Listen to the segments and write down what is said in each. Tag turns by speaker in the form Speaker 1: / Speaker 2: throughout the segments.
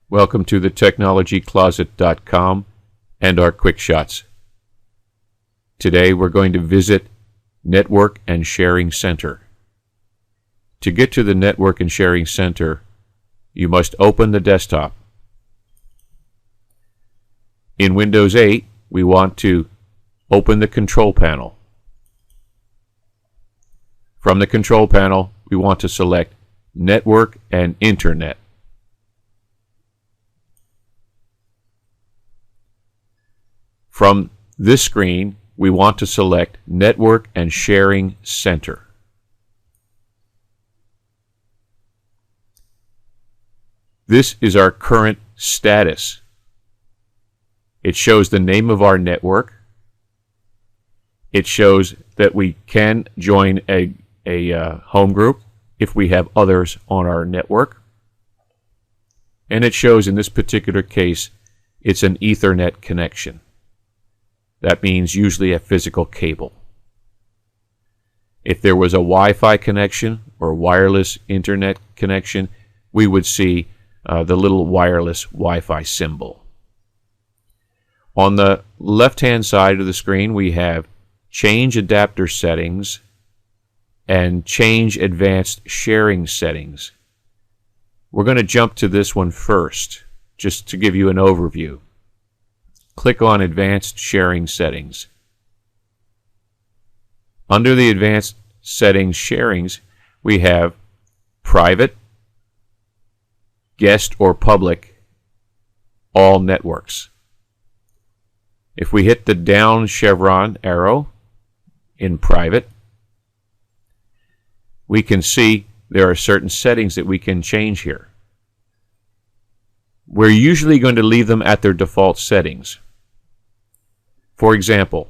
Speaker 1: Welcome to the technologycloset.com and our quick shots. Today we're going to visit Network and Sharing Center. To get to the Network and Sharing Center, you must open the desktop. In Windows 8, we want to open the control panel. From the control panel, we want to select Network and Internet. From this screen, we want to select Network and Sharing Center. This is our current status. It shows the name of our network. It shows that we can join a home group if we have others on our network. And it shows in this particular case, it's an Ethernet connection. That means usually a physical cable. If there was a Wi-Fi connection or wireless internet connection, we would see the little wireless Wi-Fi symbol. On the left-hand side of the screen, we have Change Adapter Settings and Change Advanced Sharing Settings. We're going to jump to this one first, just to give you an overview. Click on Advanced Sharing Settings. Under the Advanced Settings Sharings, we have Private, Guest or Public, All Networks. If we hit the down chevron arrow in Private, we can see there are certain settings that we can change here. We're usually going to leave them at their default settings. For example,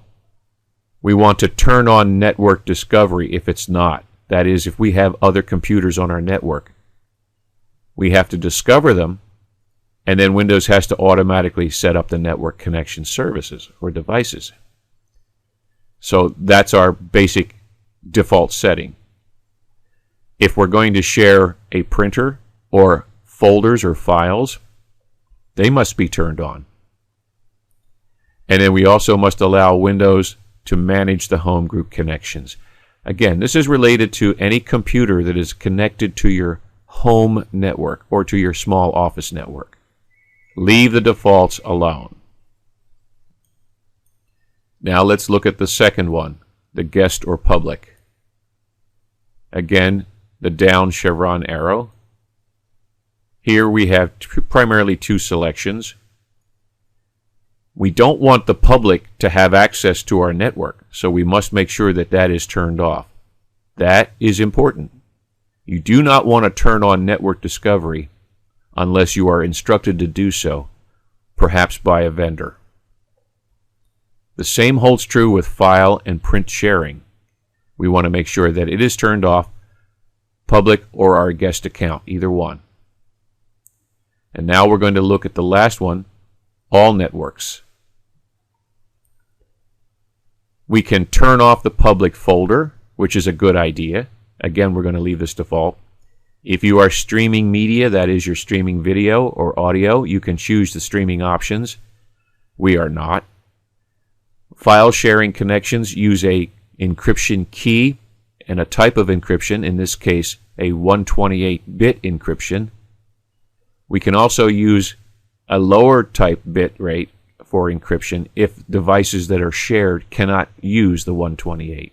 Speaker 1: we want to turn on network discovery if it's not. That is, if we have other computers on our network. We have to discover them, and then Windows has to automatically set up the network connection services or devices. So that's our basic default setting. If we're going to share a printer or folders or files, they must be turned on. And then we also must allow Windows to manage the home group connections. Again, this is related to any computer that is connected to your home network or to your small office network. Leave the defaults alone. Now let's look at the second one, the guest or public. Again, the down chevron arrow. Here we have primarily two selections. We don't want the public to have access to our network, so we must make sure that that is turned off. That is important. You do not want to turn on network discovery unless you are instructed to do so, perhaps by a vendor. The same holds true with file and print sharing. We want to make sure that it is turned off, public or our guest account, either one. And now we're going to look at the last one, all networks. We can turn off the public folder, which is a good idea. Again, we're going to leave this default. If you are streaming media, that is, you're streaming video or audio, you can choose the streaming options. We are not. File sharing connections use a encryption key and a type of encryption, in this case, a 128-bit encryption. We can also use a lower type bit rate for encryption if devices that are shared cannot use the 128.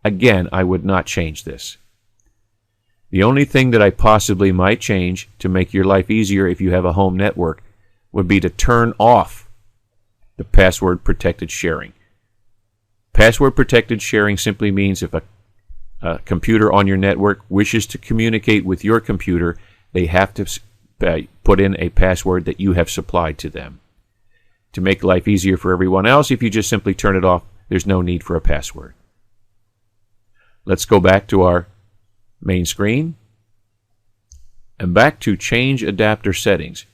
Speaker 1: Again, I would not change this. The only thing that I possibly might change to make your life easier if you have a home network would be to turn off the password protected sharing. Password protected sharing simply means if a computer on your network wishes to communicate with your computer, they have to put in a password that you have supplied to them. To make life easier for everyone else, if you just simply turn it off, there's no need for a password. Let's go back to our main screen and back to Change Adapter Settings.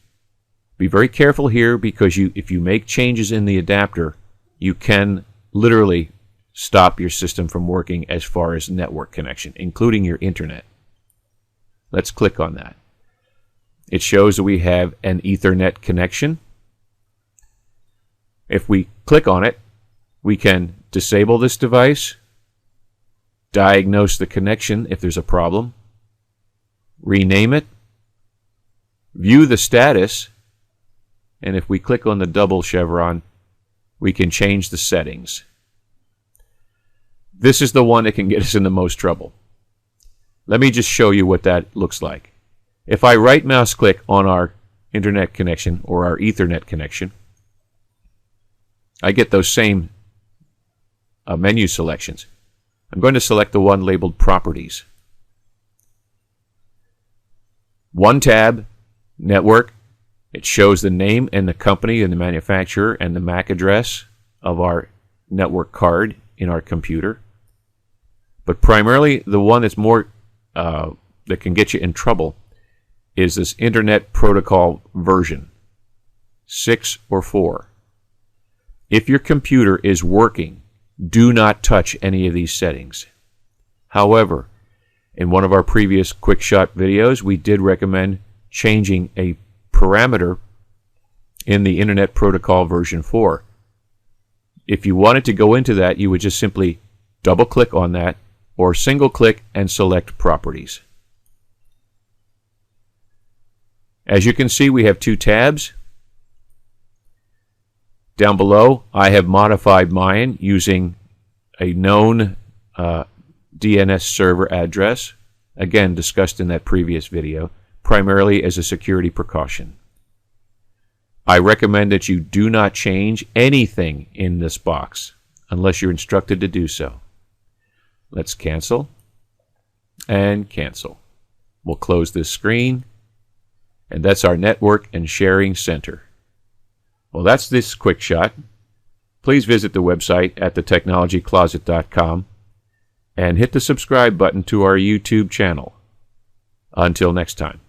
Speaker 1: Be very careful here because if you make changes in the adapter, you can literally stop your system from working as far as network connection, including your internet. Let's click on that. It shows that we have an Ethernet connection. If we click on it, we can disable this device, diagnose the connection if there's a problem, rename it, view the status, and if we click on the double chevron, we can change the settings. This is the one that can get us in the most trouble. Let me just show you what that looks like. If I right mouse click on our internet connection or our Ethernet connection, I get those same menu selections. I'm going to select the one labeled Properties. One tab, Network. It shows the name and the company and the manufacturer and the MAC address of our network card in our computer. But primarily, the one that's more that can get you in trouble is this Internet Protocol version 6 or 4. If your computer is working, do not touch any of these settings. However, in one of our previous quick shot videos, we did recommend changing a parameter in the Internet Protocol version 4. If you wanted to go into that, you would just simply double click on that or single click and select Properties. As you can see, we have two tabs. Down below, I have modified mine using a known DNS server address, again discussed in that previous video, primarily as a security precaution. I recommend that you do not change anything in this box unless you're instructed to do so. Let's cancel and cancel. We'll close this screen, and that's our network and sharing center. Well, that's this quick shot. Please visit the website at thetechnologycloset.com and hit the subscribe button to our YouTube channel. Until next time.